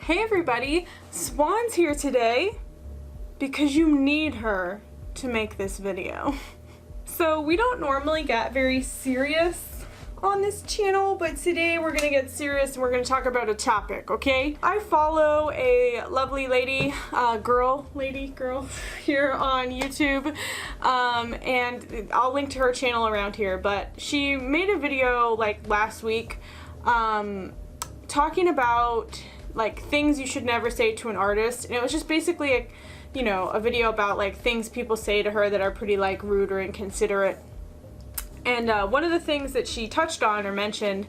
Hey everybody, Swandzz here today because you need her to make this video. So we don't normally get very serious on this channel, but today we're gonna get serious and we're gonna talk about a topic, okay? I follow a lovely lady, girl here on YouTube, and I'll link to her channel around here, but she made a video like last week talking about like things you should never say to an artist, and it was just basically a video about like things people say to her that are pretty like rude or inconsiderate. And one of the things that she touched on or mentioned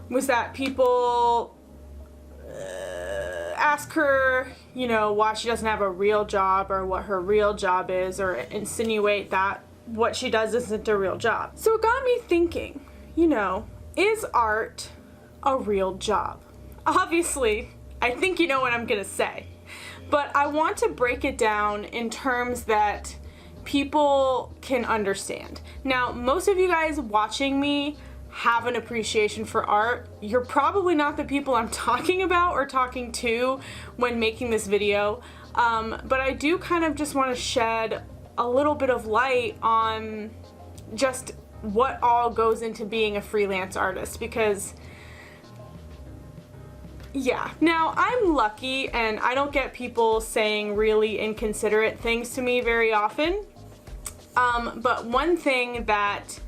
was that people ask her, why she doesn't have a real job or what her real job is, or insinuate that what she does isn't a real job. So it got me thinking, is art a real job? Obviously, I think you know what I'm gonna say, but I want to break it down in terms that people can understand. Now, most of you guys watching me have an appreciation for art. You're probably not the people I'm talking about or talking to when making this video, but I do kind of just want to shed a little bit of light on just what all goes into being a freelance artist, because yeah, now I'm lucky and I don't get people saying really inconsiderate things to me very often, but one thing that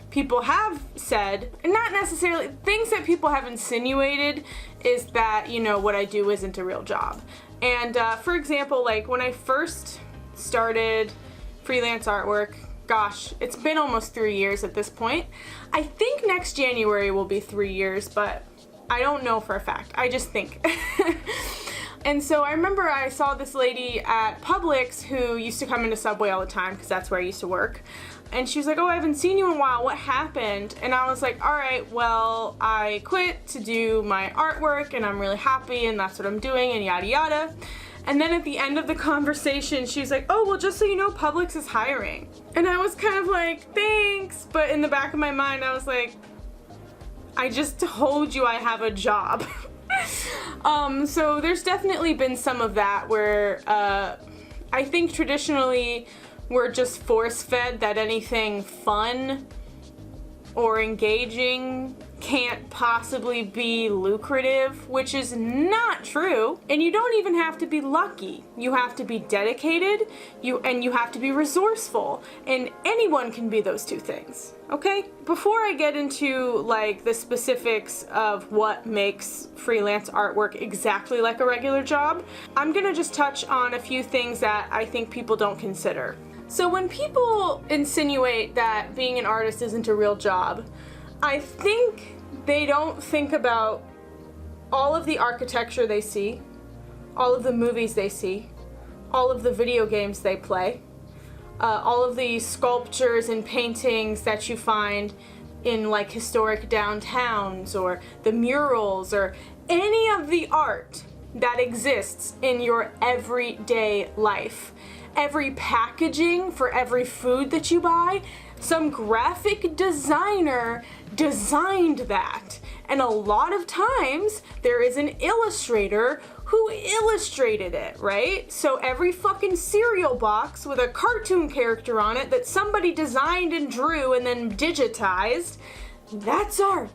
people have said, and not necessarily things that people have insinuated, is that what I do isn't a real job. And for example, like when I first started freelance artwork, gosh, it's been almost 3 years at this point. I think next January will be 3 years, but I don't know for a fact. I just think. And so I remember I saw this lady at Publix who used to come into Subway all the time because that's where I used to work. And she was like, "Oh, I haven't seen you in a while. What happened?" And I was like, "All right, well, I quit to do my artwork and I'm really happy and that's what I'm doing and yada yada." And then at the end of the conversation, she was like, "Oh, well, just so you know, Publix is hiring." And I was kind of like, "Thanks." But in the back of my mind, I was like, I just told you I have a job. So there's definitely been some of that where I think traditionally we're just force-fed that anything fun or engaging can't possibly be lucrative, which is not true. And you don't even have to be lucky. You have to be dedicated, and you have to be resourceful, and anyone can be those two things, okay? Before I get into like the specifics of what makes freelance artwork exactly like a regular job, I'm gonna just touch on a few things that I think people don't consider. So when people insinuate that being an artist isn't a real job, I think they don't think about all of the architecture they see, all of the movies they see, all of the video games they play, all of the sculptures and paintings that you find in like historic downtowns, or the murals, or any of the art that exists in your everyday life. Every packaging for every food that you buy, some graphic designer designed that. And a lot of times there is an illustrator who illustrated it, right? So every fucking cereal box with a cartoon character on it that somebody designed and drew and then digitized, that's art.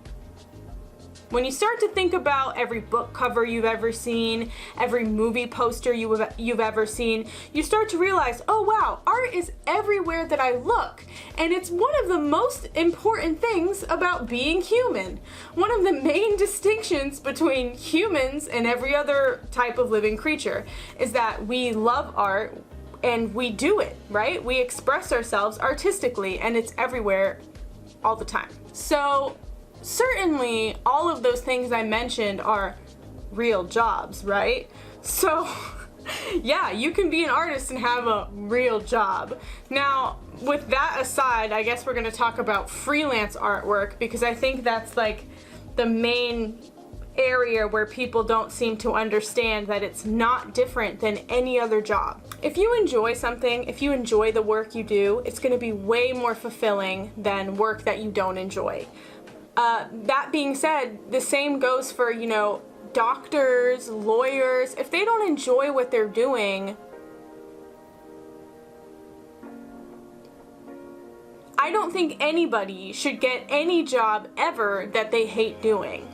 When you start to think about every book cover you've ever seen, every movie poster you've ever seen, you start to realize, oh wow, art is everywhere that I look. And it's one of the most important things about being human. One of the main distinctions between humans and every other type of living creature is that we love art and we do it, right? We express ourselves artistically, and it's everywhere all the time. So certainly all of those things I mentioned are real jobs, right? So yeah, you can be an artist and have a real job. Now, with that aside, I guess we're gonna talk about freelance artwork, because I think that's like the main area where people don't seem to understand that it's not different than any other job. If you enjoy something, if you enjoy the work you do, it's gonna be way more fulfilling than work that you don't enjoy. That being said, the same goes for, doctors, lawyers, if they don't enjoy what they're doing, I don't think anybody should get any job ever that they hate doing.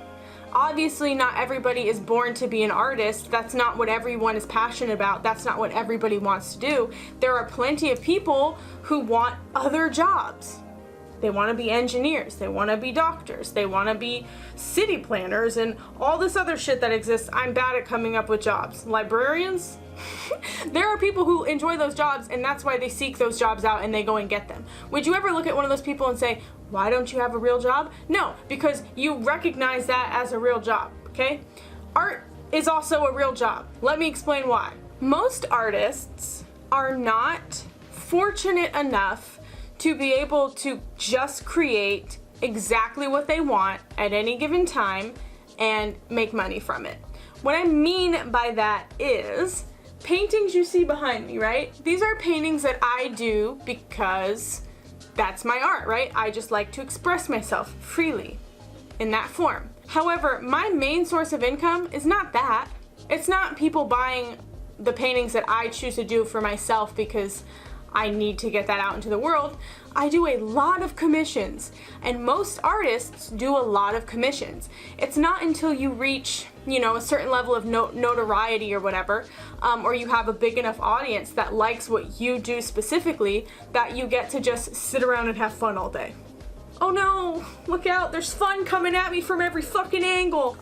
Obviously, not everybody is born to be an artist. That's not what everyone is passionate about. That's not what everybody wants to do. There are plenty of people who want other jobs. They want to be engineers. They want to be doctors. They want to be city planners and all this other shit that exists. I'm bad at coming up with jobs. Librarians? There are people who enjoy those jobs, and that's why they seek those jobs out and they go and get them. Would you ever look at one of those people and say, why don't you have a real job? No, because you recognize that as a real job, okay? Art is also a real job. Let me explain why. Most artists are not fortunate enough to be able to just create exactly what they want at any given time and make money from it. What I mean by that is, paintings you see behind me, right? These are paintings that I do because that's my art, right? I just like to express myself freely in that form. However, my main source of income is not that. It's not people buying the paintings that I choose to do for myself because I need to get that out into the world. I do a lot of commissions, and most artists do a lot of commissions. It's not until you reach, you know, a certain level of notoriety or whatever, or you have a big enough audience that likes what you do specifically, that you get to just sit around and have fun all day. Oh no, look out, there's fun coming at me from every fucking angle.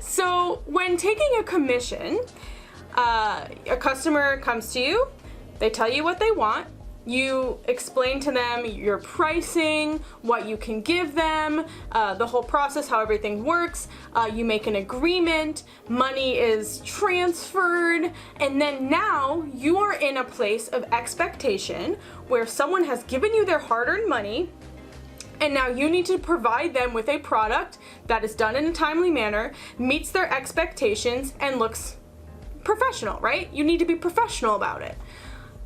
So when taking a commission, a customer comes to you, they tell you what they want, you explain to them your pricing, what you can give them, the whole process, how everything works, you make an agreement, money is transferred, and then now you are in a place of expectation where someone has given you their hard-earned money, and now you need to provide them with a product that is done in a timely manner, meets their expectations, and looks professional, right? You need to be professional about it.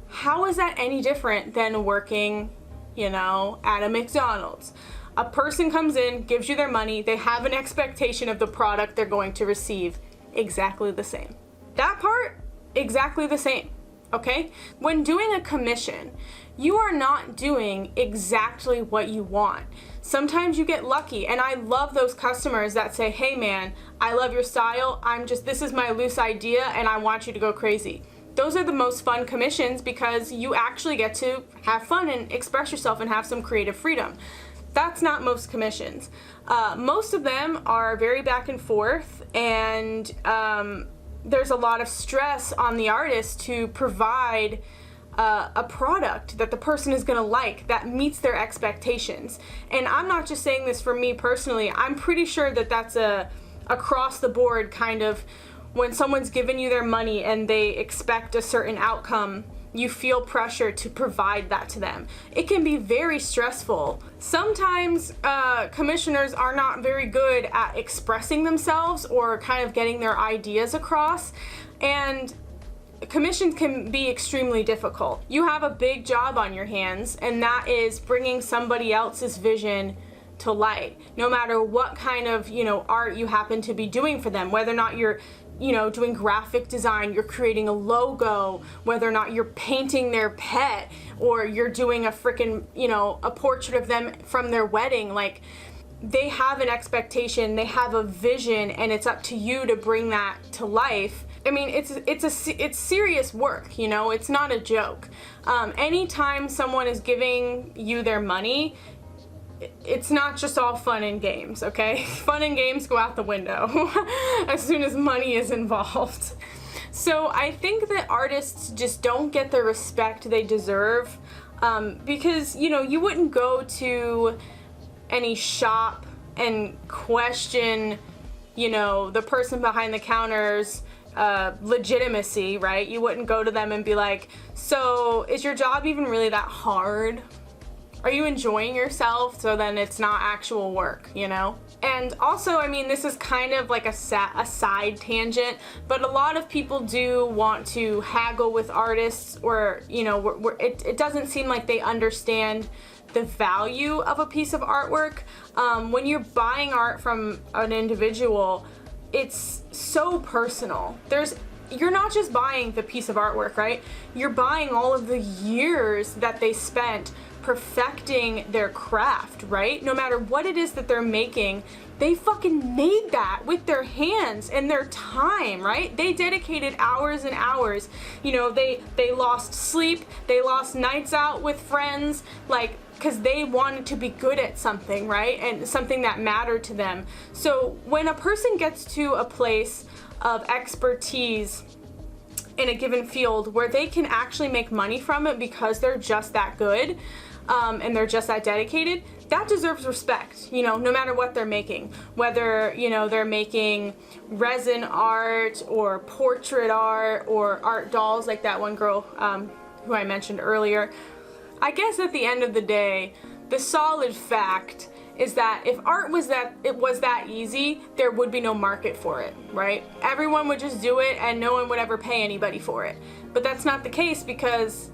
How is that any different than working, you know, at a McDonald's? A person comes in, gives you their money, they have an expectation of the product they're going to receive. Exactly the same. That part, exactly the same, okay? When doing a commission, you are not doing exactly what you want. Sometimes you get lucky, and I love those customers that say, hey man, I love your style, this is my loose idea and I want you to go crazy. Those are the most fun commissions because you actually get to have fun and express yourself and have some creative freedom. That's not most commissions. Most of them are very back and forth, and there's a lot of stress on the artist to provide a product that the person is gonna like, that meets their expectations. And I'm not just saying this for me personally, I'm pretty sure that that's a across the board kind of, when someone's given you their money and they expect a certain outcome, you feel pressure to provide that to them. It can be very stressful. Sometimes commissioners are not very good at expressing themselves or kind of getting their ideas across, and commissions can be extremely difficult. You have a big job on your hands, and that is bringing somebody else's vision to light, no matter what kind of, you know, art you happen to be doing for them, whether or not you're, you know, doing graphic design, you're creating a logo, whether or not you're painting their pet, or you're doing a freaking, you know, a portrait of them from their wedding. Like, they have an expectation, they have a vision, and it's up to you to bring that to life. I mean, it's serious work, you know, it's not a joke. Anytime someone is giving you their money, it's not just all fun and games, okay? Fun and games go out the window as soon as money is involved. So I think that artists just don't get the respect they deserve, because, you know, you wouldn't go to any shop and question, you know, the person behind the counter's legitimacy, right? You wouldn't go to them and be like, so is your job even really that hard? Are you enjoying yourself? So then it's not actual work, you know? And also, I mean, this is kind of like a side tangent, but a lot of people do want to haggle with artists, or, you know, it doesn't seem like they understand the value of a piece of artwork. When you're buying art from an individual, it's so personal. You're not just buying the piece of artwork, right? You're buying all of the years that they spent perfecting their craft, right? No matter what it is that they're making, they fucking made that with their hands and their time, right? They dedicated hours and hours. You know, they lost sleep, they lost nights out with friends, like, because they wanted to be good at something, right? And something that mattered to them. So when a person gets to a place of expertise in a given field where they can actually make money from it because they're just that good, and they're just that dedicated, that deserves respect, you know, no matter what they're making. Whether, you know, they're making resin art or portrait art or art dolls like that one girl who I mentioned earlier. I guess at the end of the day, the solid fact is that if art was that easy, there would be no market for it, right? Everyone would just do it and no one would ever pay anybody for it. But that's not the case because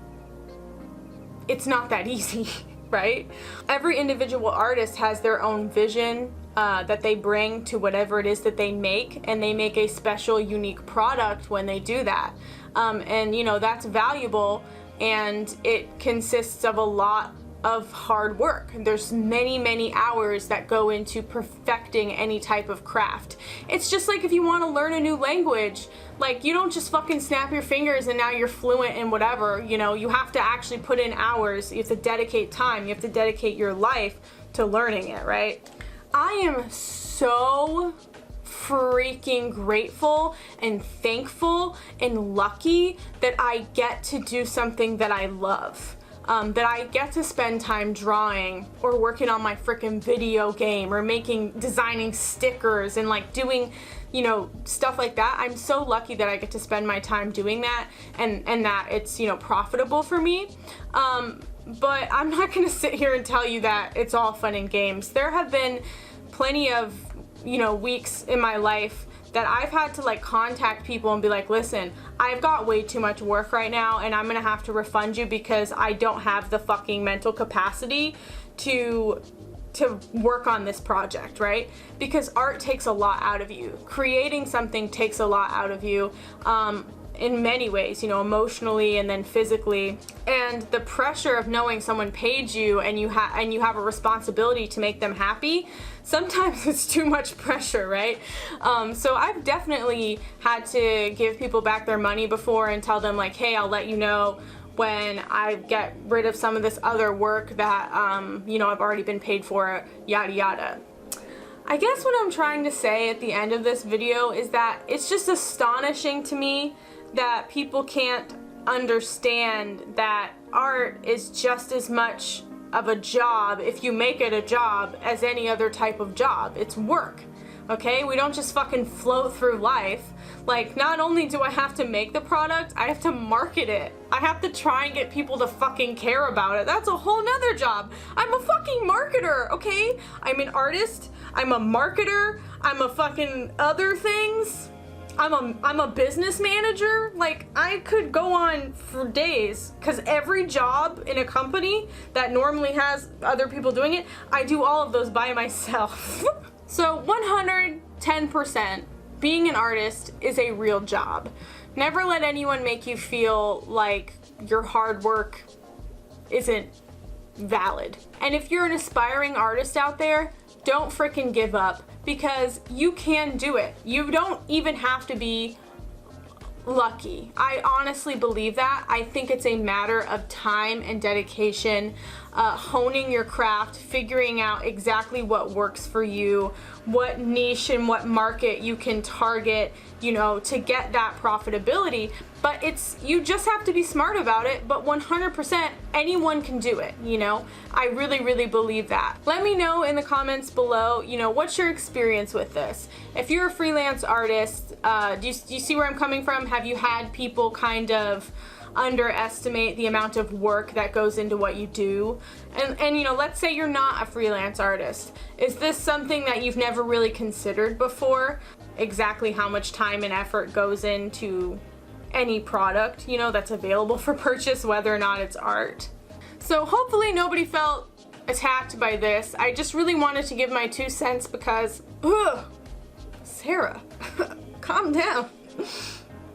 it's not that easy, right? Every individual artist has their own vision that they bring to whatever it is that they make, and they make a special, unique product when they do that. And you know, that's valuable, and it consists of a lot of hard work. There's many hours that go into perfecting any type of craft. It's just like if you want to learn a new language, like, you don't just fucking snap your fingers and now you're fluent in whatever, you know. You have to actually put in hours, you have to dedicate time, you have to dedicate your life to learning it, right? I am so freaking grateful and thankful and lucky that I get to do something that I love. That I get to spend time drawing or working on my freaking video game or designing stickers and like doing, you know, stuff like that. I'm so lucky that I get to spend my time doing that, and that it's, you know, profitable for me. But I'm not gonna sit here and tell you that it's all fun and games. There have been plenty of, you know, weeks in my life that I've had to like contact people and be like, listen, I've got way too much work right now and I'm gonna have to refund you because I don't have the fucking mental capacity to work on this project, right? Because art takes a lot out of you. Creating something takes a lot out of you. In many ways, you know, emotionally and then physically, and the pressure of knowing someone paid you and you have a responsibility to make them happy, sometimes it's too much pressure, right? So I've definitely had to give people back their money before and tell them like, hey, I'll let you know when I get rid of some of this other work that you know, I've already been paid for, yada yada. I guess what I'm trying to say at the end of this video is that it's just astonishing to me that people can't understand that art is just as much of a job, if you make it a job, as any other type of job. It's work, okay? We don't just fucking float through life. Like, not only do I have to make the product, I have to market it. I have to try and get people to fucking care about it. That's a whole nother job. I'm a fucking marketer, okay? I'm an artist, I'm a marketer, I'm a fucking other things. I'm a business manager. Like, I could go on for days, because every job in a company that normally has other people doing it, I do all of those by myself. So 110%, being an artist is a real job. Never let anyone make you feel like your hard work isn't valid. And if you're an aspiring artist out there, don't freaking give up, because you can do it. You don't even have to be lucky. I honestly believe that. I think it's a matter of time and dedication, honing your craft, figuring out exactly what works for you, what niche and what market you can target, you know, to get that profitability. But you just have to be smart about it. But 100%, anyone can do it, you know? I really believe that. Let me know in the comments below, you know, what's your experience with this? If you're a freelance artist, do you see where I'm coming from? Have you had people kind of underestimate the amount of work that goes into what you do. And you know, let's say you're not a freelance artist. Is this something that you've never really considered before? Exactly how much time and effort goes into any product, you know, that's available for purchase, whether or not it's art. So hopefully nobody felt attacked by this. I just really wanted to give my 2 cents because, ugh, Sarah, calm down.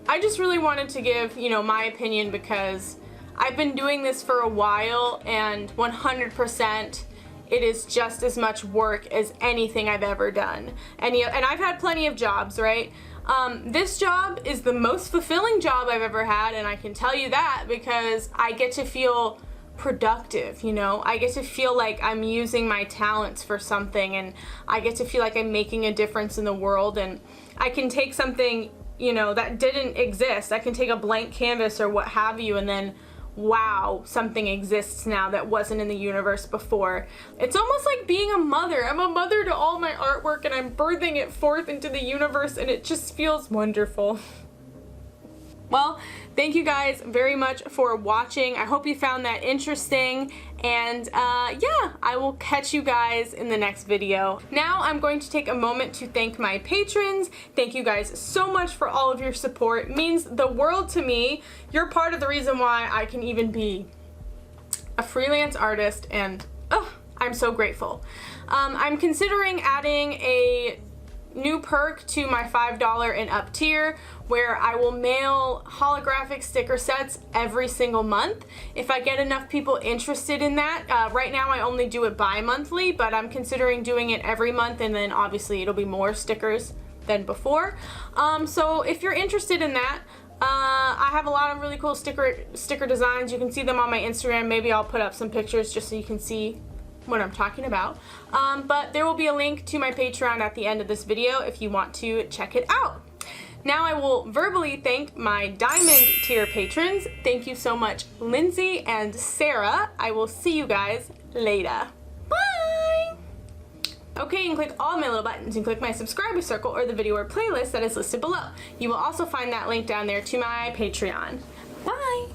I just really wanted to give, you know, my opinion because I've been doing this for a while, and 100% it is just as much work as anything I've ever done. And I've had plenty of jobs, right? This job is the most fulfilling job I've ever had, and I can tell you that because I get to feel productive, you know? I get to feel like I'm using my talents for something, and I get to feel like I'm making a difference in the world, and I can take something, you know, that didn't exist. I can take a blank canvas or what have you, and then wow, something exists now that wasn't in the universe before. It's almost like being a mother. I'm a mother to all my artwork, and I'm birthing it forth into the universe, and it just feels wonderful. Well, thank you guys very much for watching. I hope you found that interesting, and yeah, I will catch you guys in the next video. Now I'm going to take a moment to thank my patrons. Thank you guys so much for all of your support. It means the world to me. You're part of the reason why I can even be a freelance artist, and I'm so grateful. I'm considering adding a new perk to my $5 and up tier where I will mail holographic sticker sets every single month. If I get enough people interested in that, right now I only do it bi-monthly, but I'm considering doing it every month, and then obviously it'll be more stickers than before. So if you're interested in that, I have a lot of really cool sticker designs. You can see them on my Instagram. Maybe I'll put up some pictures just so you can see what I'm talking about. But there will be a link to my Patreon at the end of this video if you want to check it out. Now I will verbally thank my diamond tier patrons. Thank you so much, Lindsay and Sarah. I will see you guys later. Bye! Okay, you can click all my little buttons and click my subscriber circle or the video or playlist that is listed below. You will also find that link down there to my Patreon. Bye!